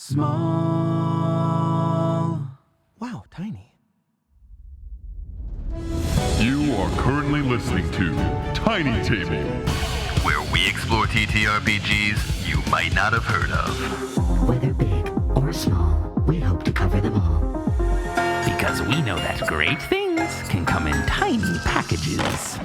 Small. Wow, tiny. You are currently listening to Tiny Table, where we explore TTRPGs you might not have heard of. Whether big or small, we hope to cover them all. Because we know that great things can come in tiny packages.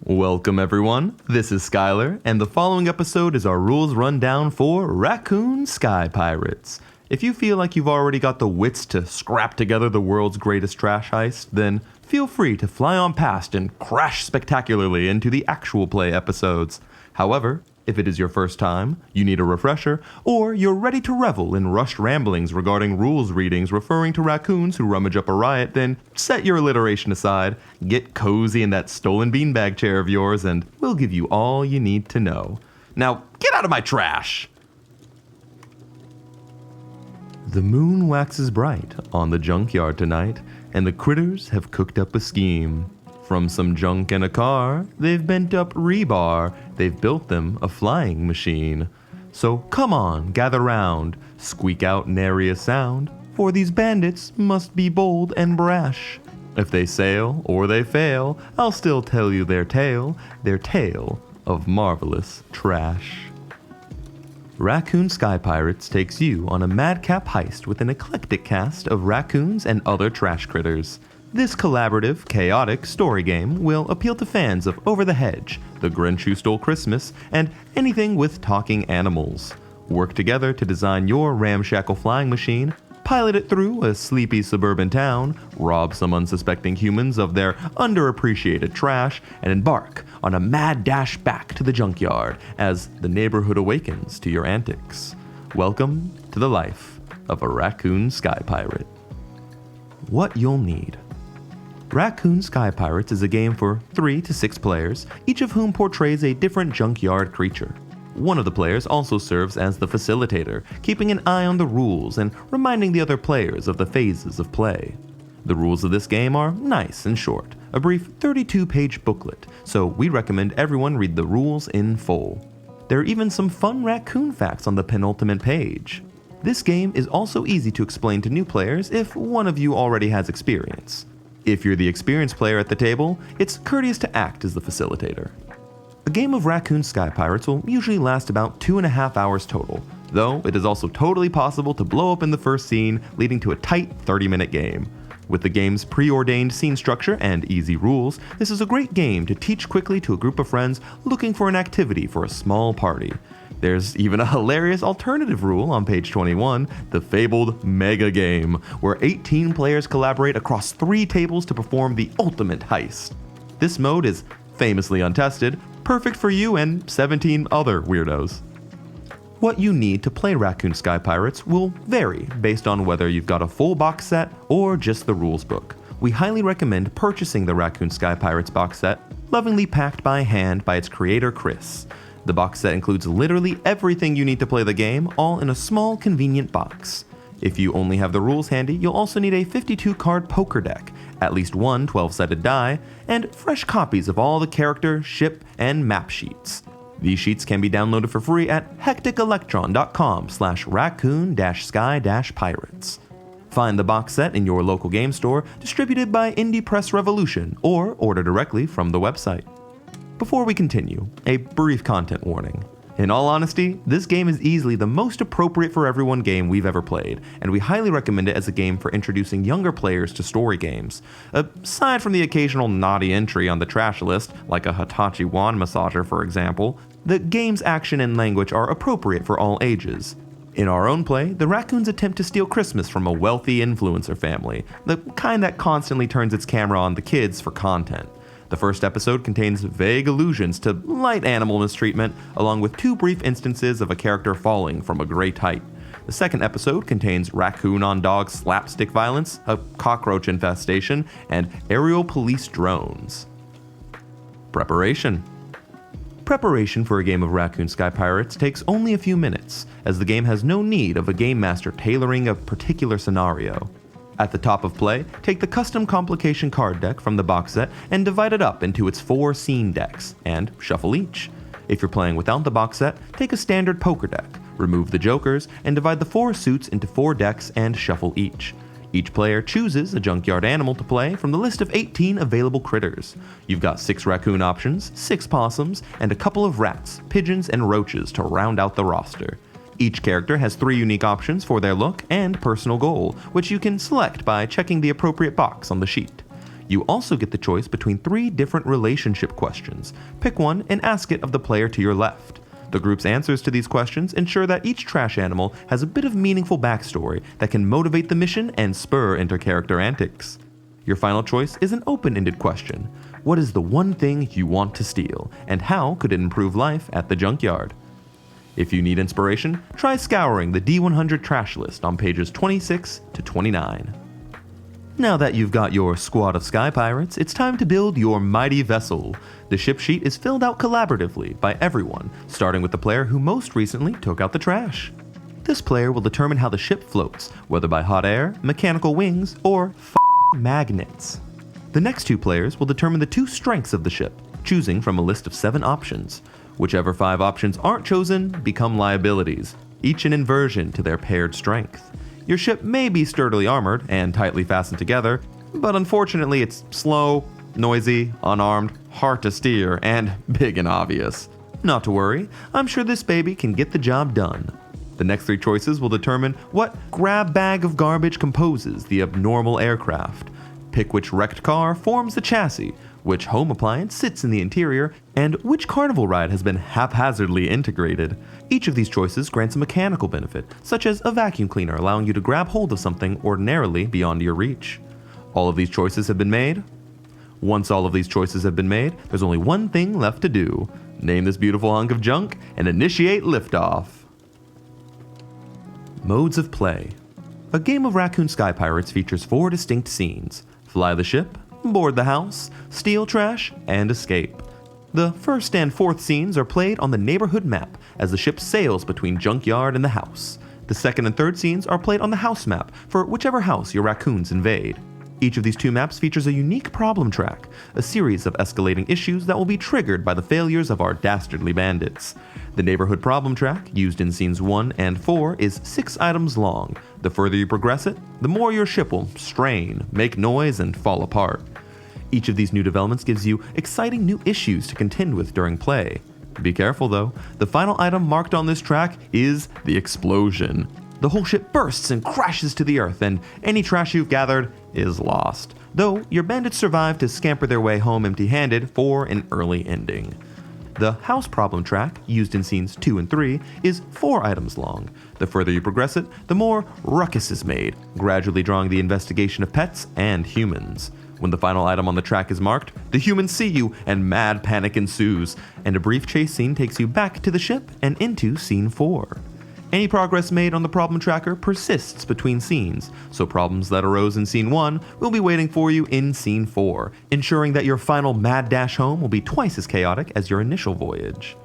Welcome everyone, this is Skyler, and the following episode is our rules rundown for Raccoon Sky Pirates. If you feel like you've already got the wits to scrap together the world's greatest trash heist, then feel free to fly on past and crash spectacularly into the actual play episodes. However, if it is your first time, you need a refresher, or you're ready to revel in rushed ramblings regarding rules readings referring to raccoons who rummage up a riot, then set your alliteration aside, get cozy in that stolen beanbag chair of yours, and we'll give you all you need to know. Now, get out of my trash! The moon waxes bright on the junkyard tonight, and the critters have cooked up a scheme. From some junk and a car, they've bent up rebar, they've built them a flying machine. So come on, gather round, squeak out nary a sound, for these bandits must be bold and brash. If they sail or they fail, I'll still tell you their tale of marvelous trash. Raccoon Sky Pirates takes you on a madcap heist with an eclectic cast of raccoons and other trash critters. This collaborative, chaotic story game will appeal to fans of Over the Hedge, The Grinch Who Stole Christmas, and anything with talking animals. Work together to design your ramshackle flying machine, pilot it through a sleepy suburban town, rob some unsuspecting humans of their underappreciated trash, and embark on a mad dash back to the junkyard as the neighborhood awakens to your antics. Welcome to the life of a Raccoon Sky Pirate. What you'll need. Raccoon Sky Pirates is a game for 3 to 6 players, each of whom portrays a different junkyard creature. One of the players also serves as the facilitator, keeping an eye on the rules and reminding the other players of the phases of play. The rules of this game are nice and short, a brief 32-page booklet, so we recommend everyone read the rules in full. There are even some fun raccoon facts on the penultimate page. This game is also easy to explain to new players if one of you already has experience. If you're the experienced player at the table, it's courteous to act as the facilitator. A game of Raccoon Sky Pirates will usually last about 2.5 hours total, though it is also totally possible to blow up in the first scene, leading to a tight 30-minute game. With the game's preordained scene structure and easy rules, this is a great game to teach quickly to a group of friends looking for an activity for a small party. There's even a hilarious alternative rule on page 21, the fabled Mega Game, where 18 players collaborate across 3 tables to perform the ultimate heist. This mode is famously untested, perfect for you and 17 other weirdos. What you need to play Raccoon Sky Pirates will vary based on whether you've got a full box set or just the rules book. We highly recommend purchasing the Raccoon Sky Pirates box set, lovingly packed by hand by its creator Chris. The box set includes literally everything you need to play the game, all in a small, convenient box. If you only have the rules handy, you'll also need a 52-card poker deck, at least one 12-sided die, and fresh copies of all the character, ship, and map sheets. These sheets can be downloaded for free at hecticelectron.com/raccoon-sky-pirates. Find the box set in your local game store, distributed by Indie Press Revolution, or order directly from the website. Before we continue, a brief content warning. In all honesty, this game is easily the most appropriate for everyone game we've ever played, and we highly recommend it as a game for introducing younger players to story games. Aside from the occasional naughty entry on the trash list, like a Hitachi wand massager for example, the game's action and language are appropriate for all ages. In our own play, the raccoons attempt to steal Christmas from a wealthy influencer family, the kind that constantly turns its camera on the kids for content. The first episode contains vague allusions to light animal mistreatment, along with 2 brief instances of a character falling from a great height. The second episode contains raccoon-on-dog slapstick violence, a cockroach infestation, and aerial police drones. Preparation. Preparation for a game of Raccoon Sky Pirates takes only a few minutes, as the game has no need of a game master tailoring a particular scenario. At the top of play, take the custom complication card deck from the box set and divide it up into its 4 scene decks, and shuffle each. If you're playing without the box set, take a standard poker deck, remove the jokers, and divide the 4 suits into 4 decks and shuffle each. Each player chooses a junkyard animal to play from the list of 18 available critters. You've got 6 raccoon options, 6 possums, and a couple of rats, pigeons, and roaches to round out the roster. Each character has 3 unique options for their look and personal goal, which you can select by checking the appropriate box on the sheet. You also get the choice between 3 different relationship questions. Pick one and ask it of the player to your left. The group's answers to these questions ensure that each trash animal has a bit of meaningful backstory that can motivate the mission and spur inter-character antics. Your final choice is an open-ended question. What is the one thing you want to steal, and how could it improve life at the junkyard? If you need inspiration, try scouring the D100 trash list on pages 26 to 29. Now that you've got your squad of Sky Pirates, it's time to build your mighty vessel. The ship sheet is filled out collaboratively by everyone, starting with the player who most recently took out the trash. This player will determine how the ship floats, whether by hot air, mechanical wings, or magnets. The next 2 players will determine the 2 strengths of the ship, choosing from a list of 7 options. Whichever 5 options aren't chosen become liabilities, each an inversion to their paired strength. Your ship may be sturdily armored and tightly fastened together, but unfortunately it's slow, noisy, unarmed, hard to steer, and big and obvious. Not to worry, I'm sure this baby can get the job done. The next 3 choices will determine what grab bag of garbage composes the abnormal aircraft. Pick which wrecked car forms the chassis, which home appliance sits in the interior, and which carnival ride has been haphazardly integrated. Each of these choices grants a mechanical benefit, such as a vacuum cleaner allowing you to grab hold of something ordinarily beyond your reach. All of these choices have been made. Once all of these choices have been made, there's only one thing left to do. Name this beautiful hunk of junk and initiate liftoff. Modes of play. A game of Raccoon Sky Pirates features 4 distinct scenes: fly the ship, board the house, steal trash, and escape. The first and 4th scenes are played on the neighborhood map as the ship sails between junkyard and the house. The 2nd and 3rd scenes are played on the house map for whichever house your raccoons invade. Each of these 2 maps features a unique problem track, a series of escalating issues that will be triggered by the failures of our dastardly bandits. The neighborhood problem track, used in scenes 1 and 4, is 6 items long. The further you progress it, the more your ship will strain, make noise, and fall apart. Each of these new developments gives you exciting new issues to contend with during play. Be careful though, the final item marked on this track is the explosion. The whole ship bursts and crashes to the earth, and any trash you've gathered is lost, though your bandits survive to scamper their way home empty-handed for an early ending. The house problem track, used in scenes 2 and 3, is 4 items long. The further you progress it, the more ruckus is made, gradually drawing the investigation of pets and humans. When the final item on the track is marked, the humans see you and mad panic ensues, and a brief chase scene takes you back to the ship and into scene 4. Any progress made on the problem tracker persists between scenes, so problems that arose in scene 1 will be waiting for you in scene 4, ensuring that your final mad dash home will be twice as chaotic as your initial voyage.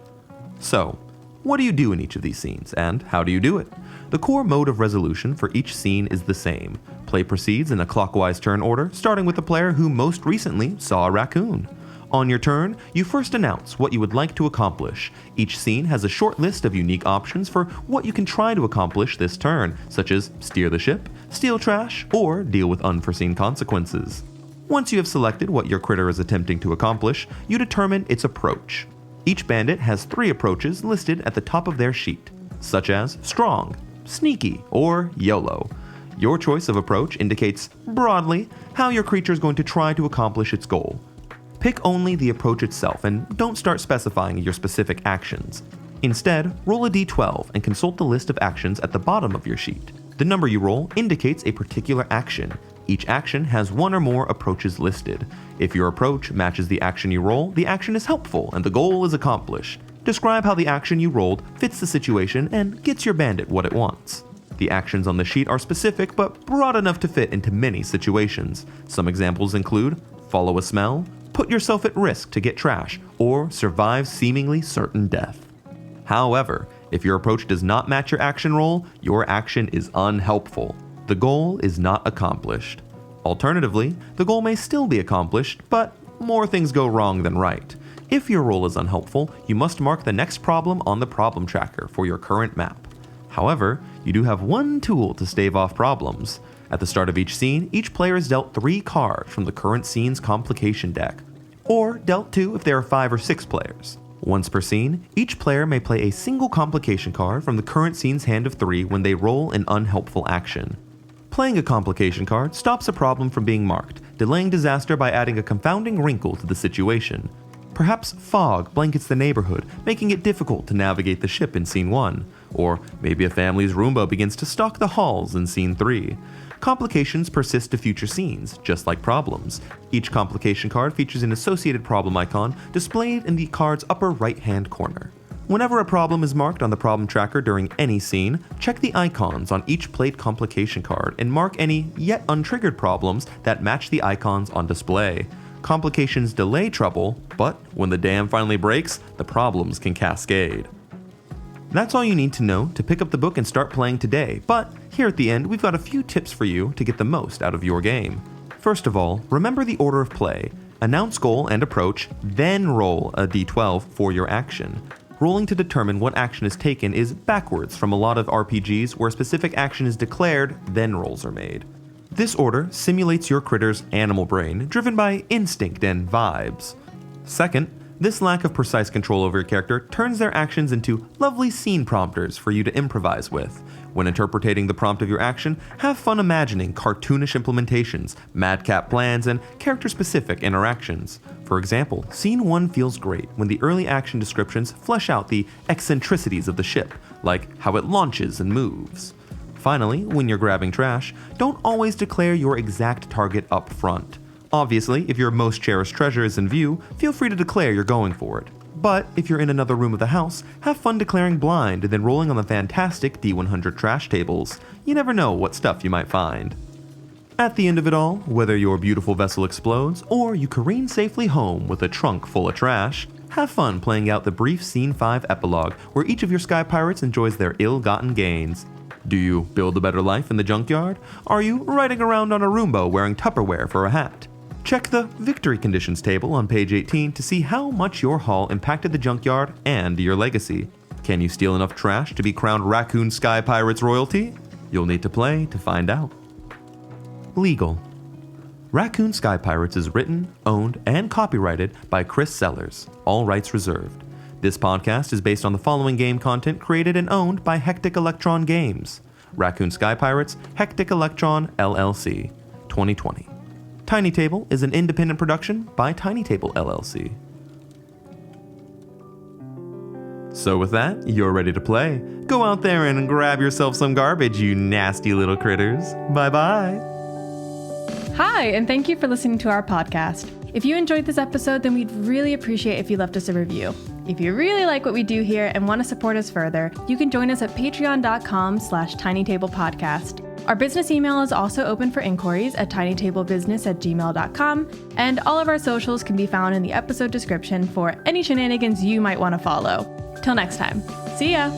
So, what do you do in each of these scenes, and how do you do it? The core mode of resolution for each scene is the same. Play proceeds in a clockwise turn order, starting with the player who most recently saw a raccoon. On your turn, you first announce what you would like to accomplish. Each scene has a short list of unique options for what you can try to accomplish this turn, such as steer the ship, steal trash, or deal with unforeseen consequences. Once you have selected what your critter is attempting to accomplish, you determine its approach. Each bandit has 3 approaches listed at the top of their sheet, such as strong, sneaky, or YOLO. Your choice of approach indicates, broadly, how your creature is going to try to accomplish its goal. Pick only the approach itself and don't start specifying your specific actions. Instead, roll a d12 and consult the list of actions at the bottom of your sheet. The number you roll indicates a particular action. Each action has 1 or more approaches listed. If your approach matches the action you roll, the action is helpful and the goal is accomplished. Describe how the action you rolled fits the situation and gets your bandit what it wants. The actions on the sheet are specific but broad enough to fit into many situations. Some examples include follow a smell, put yourself at risk to get trash, or survive seemingly certain death. However, if your approach does not match your action roll, your action is unhelpful. The goal is not accomplished. Alternatively, the goal may still be accomplished, but more things go wrong than right. If your roll is unhelpful, you must mark the next problem on the problem tracker for your current map. However, you do have one tool to stave off problems. At the start of each scene, each player is dealt 3 cards from the current scene's complication deck, or dealt 2 if there are 5 or 6 players. Once per scene, each player may play a single complication card from the current scene's hand of 3 when they roll an unhelpful action. Playing a complication card stops a problem from being marked, delaying disaster by adding a confounding wrinkle to the situation. Perhaps fog blankets the neighborhood, making it difficult to navigate the ship in Scene 1, or maybe a family's Roomba begins to stalk the halls in Scene 3. Complications persist to future scenes, just like problems. Each complication card features an associated problem icon displayed in the card's upper right-hand corner. Whenever a problem is marked on the problem tracker during any scene, check the icons on each played complication card and mark any yet untriggered problems that match the icons on display. Complications delay trouble, but when the dam finally breaks, the problems can cascade. That's all you need to know to pick up the book and start playing today, but here at the end we've got a few tips for you to get the most out of your game. First of all, remember the order of play. Announce goal and approach, then roll a d12 for your action. Rolling to determine what action is taken is backwards from a lot of RPGs where a specific action is declared, then rolls are made. This order simulates your critter's animal brain, driven by instinct and vibes. Second, this lack of precise control over your character turns their actions into lovely scene prompters for you to improvise with. When interpreting the prompt of your action, have fun imagining cartoonish implementations, madcap plans, and character-specific interactions. For example, Scene 1 feels great when the early action descriptions flesh out the eccentricities of the ship, like how it launches and moves. Finally, when you're grabbing trash, don't always declare your exact target up front. Obviously, if your most cherished treasure is in view, feel free to declare you're going for it. But if you're in another room of the house, have fun declaring blind and then rolling on the fantastic D100 trash tables. You never know what stuff you might find. At the end of it all, whether your beautiful vessel explodes or you careen safely home with a trunk full of trash, have fun playing out the brief Scene 5 epilogue where each of your Sky Pirates enjoys their ill-gotten gains. Do you build a better life in the junkyard? Are you riding around on a Roomba wearing Tupperware for a hat? Check the victory conditions table on page 18 to see how much your haul impacted the junkyard and your legacy. Can you steal enough trash to be crowned Raccoon Sky Pirates royalty? You'll need to play to find out. Legal. Raccoon Sky Pirates is written, owned, and copyrighted by Chris Sellers, all rights reserved. This podcast is based on the following game content created and owned by Hectic Electron Games. Raccoon Sky Pirates, Hectic Electron, LLC, 2020. Tiny Table is an independent production by Tiny Table, LLC. So with that, you're ready to play. Go out there and grab yourself some garbage, you nasty little critters. Bye-bye. Hi, and thank you for listening to our podcast. If you enjoyed this episode, then we'd really appreciate if you left us a review. If you really like what we do here and want to support us further, you can join us at patreon.com/tinytablepodcast. Our business email is also open for inquiries at tinytablebusiness@gmail.com, and all of our socials can be found in the episode description for any shenanigans you might want to follow. Till next time, see ya!